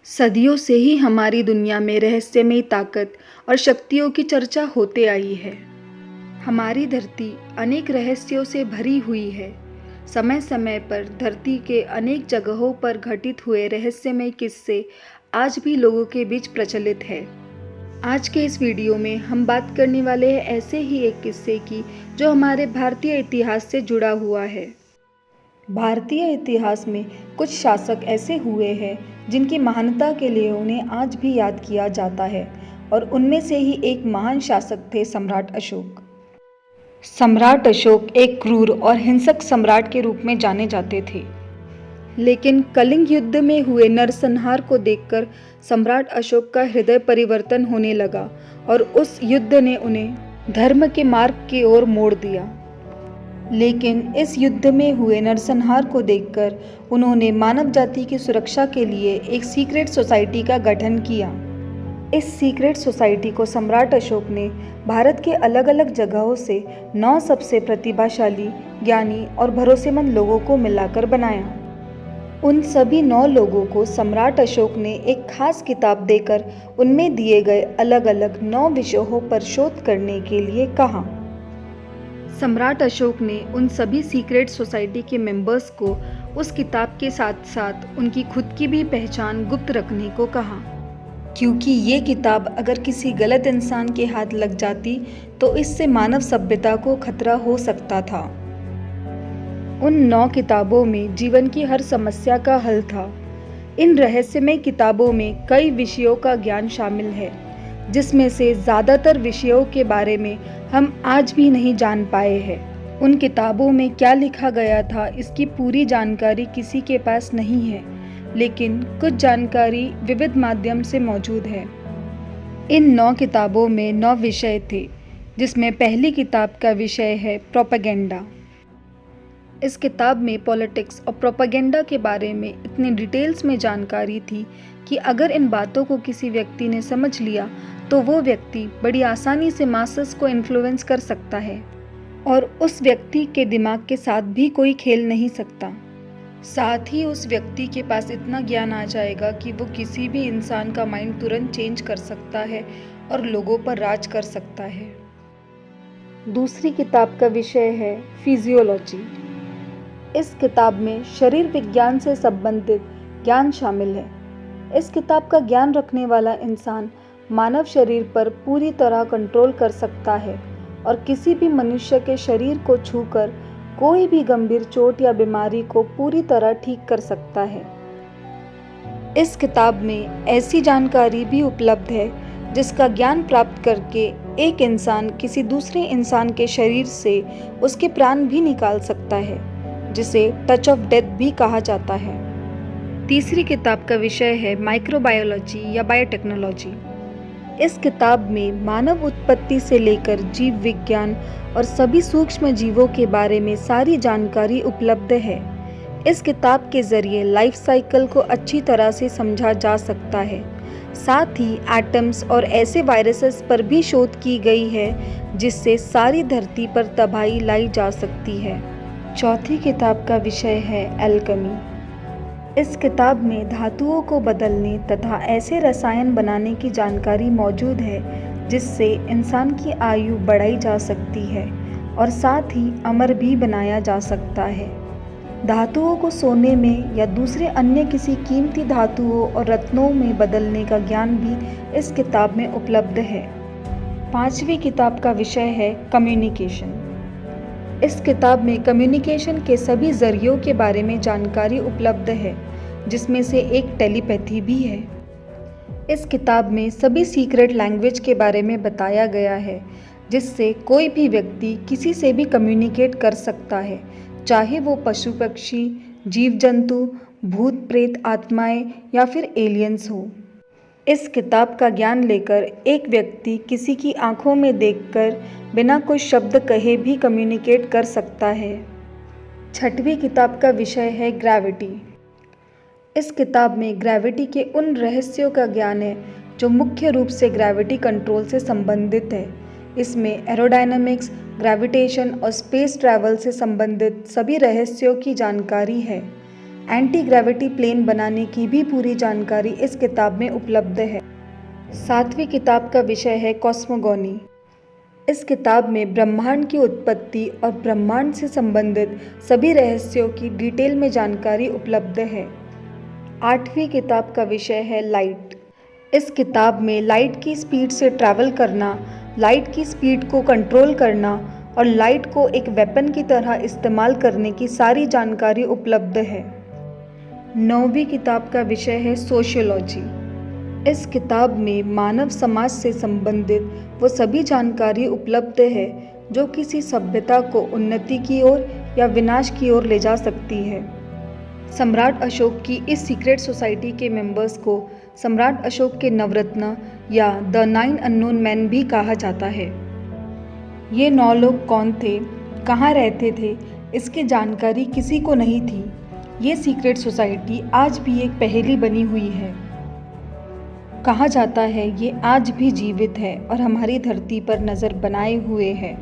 सदियों से ही हमारी दुनिया में रहस्यमयी ताकत और शक्तियों की चर्चा होते आई है। हमारी धरती अनेक रहस्यों से भरी हुई है। समय समय पर धरती के अनेक जगहों पर घटित हुए रहस्यमय किस्से आज भी लोगों के बीच प्रचलित है। आज के इस वीडियो में हम बात करने वाले हैं ऐसे ही एक किस्से की जो हमारे भारतीय इतिहास से जुड़ा हुआ है। भारतीय इतिहास में कुछ शासक ऐसे हुए हैं जिनकी महानता के लिए उन्हें आज भी याद किया जाता है और उनमें से ही एक महान शासक थे सम्राट अशोक। सम्राट अशोक एक क्रूर और हिंसक सम्राट के रूप में जाने जाते थे, लेकिन कलिंग युद्ध में हुए नरसंहार को देखकर सम्राट अशोक का हृदय परिवर्तन होने लगा और उस युद्ध ने उन्हें धर्म के मार्ग की ओर मोड़ दिया। लेकिन इस युद्ध में हुए नरसंहार को देखकर उन्होंने मानव जाति की सुरक्षा के लिए एक सीक्रेट सोसाइटी का गठन किया। इस सीक्रेट सोसाइटी को सम्राट अशोक ने भारत के अलग अलग जगहों से 9 सबसे प्रतिभाशाली, ज्ञानी और भरोसेमंद लोगों को मिलाकर बनाया। उन सभी 9 लोगों को सम्राट अशोक ने एक खास किताब देकर उनमें दिए गए अलग अलग 9 विषयों पर शोध करने के लिए कहा। सम्राट अशोक ने उन सभी सीक्रेट सोसाइटी के मेंबर्स को उस किताब के साथ साथ उनकी खुद की भी पहचान गुप्त रखने को कहा, क्योंकि ये किताब अगर किसी गलत इंसान के हाथ लग जाती तो इससे मानव सभ्यता को खतरा हो सकता था। उन 9 किताबों में जीवन की हर समस्या का हल था। इन रहस्यमय किताबों में कई विषयों का ज्ञान शामिल है, जिसमें से ज़्यादातर विषयों के बारे में हम आज भी नहीं जान पाए हैं। उन किताबों में क्या लिखा गया था इसकी पूरी जानकारी किसी के पास नहीं है, लेकिन कुछ जानकारी विविध माध्यम से मौजूद है। इन 9 किताबों में 9 विषय थे, जिसमें पहली किताब का विषय है प्रोपेगेंडा। इस किताब में पॉलिटिक्स और प्रोपेगेंडा के बारे में इतनी डिटेल्स में जानकारी थी कि अगर इन बातों को किसी व्यक्ति ने समझ लिया तो वो व्यक्ति बड़ी आसानी से मासेस को इन्फ्लुएंस कर सकता है और उस व्यक्ति के दिमाग के साथ भी कोई खेल नहीं सकता। साथ ही उस व्यक्ति के पास इतना ज्ञान आ जाएगा कि वो किसी भी इंसान का माइंड तुरंत चेंज कर सकता है और लोगों पर राज कर सकता है। दूसरी किताब का विषय है फिजियोलॉजी। इस किताब में शरीर विज्ञान से संबंधित ज्ञान शामिल है। इस किताब का ज्ञान रखने वाला इंसान मानव शरीर पर पूरी तरह कंट्रोल कर सकता है और किसी भी मनुष्य के शरीर को छूकर कोई भी गंभीर चोट या बीमारी को पूरी तरह ठीक कर सकता है। इस किताब में ऐसी जानकारी भी उपलब्ध है जिसका ज्ञान प्राप्त करके एक इंसान किसी दूसरे इंसान के शरीर से उसके प्राण भी निकाल सकता है, जिसे टच ऑफ डेथ भी कहा जाता है। तीसरी किताब का विषय है माइक्रोबायोलॉजी या बायोटेक्नोलॉजी। इस किताब में मानव उत्पत्ति से लेकर जीव विज्ञान और सभी सूक्ष्म जीवों के बारे में सारी जानकारी उपलब्ध है। इस किताब के जरिए लाइफ साइकिल को अच्छी तरह से समझा जा सकता है। साथ ही एटम्स और ऐसे वायरसेस पर भी शोध की गई है जिससे सारी धरती पर तबाही लाई जा सकती है। चौथी किताब का विषय है एल्केमी। इस किताब में धातुओं को बदलने तथा ऐसे रसायन बनाने की जानकारी मौजूद है जिससे इंसान की आयु बढ़ाई जा सकती है और साथ ही अमर भी बनाया जा सकता है। धातुओं को सोने में या दूसरे अन्य किसी कीमती धातुओं और रत्नों में बदलने का ज्ञान भी इस किताब में उपलब्ध है। पांचवी किताब का विषय है कम्युनिकेशन। इस किताब में कम्युनिकेशन के सभी जरियों के बारे में जानकारी उपलब्ध है, जिसमें से एक टेलीपैथी भी है। इस किताब में सभी सीक्रेट लैंग्वेज के बारे में बताया गया है, जिससे कोई भी व्यक्ति किसी से भी कम्युनिकेट कर सकता है, चाहे वो पशु पक्षी, जीव जंतु, भूत प्रेत आत्माएं या फिर एलियंस हो। इस किताब का ज्ञान लेकर एक व्यक्ति किसी की आंखों में देखकर बिना कोई शब्द कहे भी कम्युनिकेट कर सकता है। छठवीं किताब का विषय है ग्रेविटी। इस किताब में ग्रेविटी के उन रहस्यों का ज्ञान है जो मुख्य रूप से ग्रेविटी कंट्रोल से संबंधित है। इसमें एरोडायनामिक्स, ग्रेविटेशन और स्पेस ट्रैवल से संबंधित सभी रहस्यों की जानकारी है। एंटी ग्रेविटी प्लेन बनाने की भी पूरी जानकारी इस किताब में उपलब्ध है। 7वीं किताब का विषय है कॉस्मोगॉनी। इस किताब में ब्रह्मांड की उत्पत्ति और ब्रह्मांड से संबंधित सभी रहस्यों की डिटेल में जानकारी उपलब्ध है। 8वीं किताब का विषय है लाइट। इस किताब में लाइट की स्पीड से ट्रैवल करना, लाइट की स्पीड को कंट्रोल करना और लाइट को एक वेपन की तरह इस्तेमाल करने की सारी जानकारी उपलब्ध है। 9वीं किताब का विषय है सोशियोलॉजी। इस किताब में मानव समाज से संबंधित वो सभी जानकारी उपलब्ध है जो किसी सभ्यता को उन्नति की ओर या विनाश की ओर ले जा सकती है। सम्राट अशोक की इस सीक्रेट सोसाइटी के मेंबर्स को सम्राट अशोक के नवरत्न या द 9 अननोन मैन भी कहा जाता है। ये 9 लोग कौन थे, कहाँ रहते थे, इसकी जानकारी किसी को नहीं थी। ये सीक्रेट सोसाइटी आज भी एक पहेली बनी हुई है। कहा जाता है ये आज भी जीवित है और हमारी धरती पर नज़र बनाए हुए है।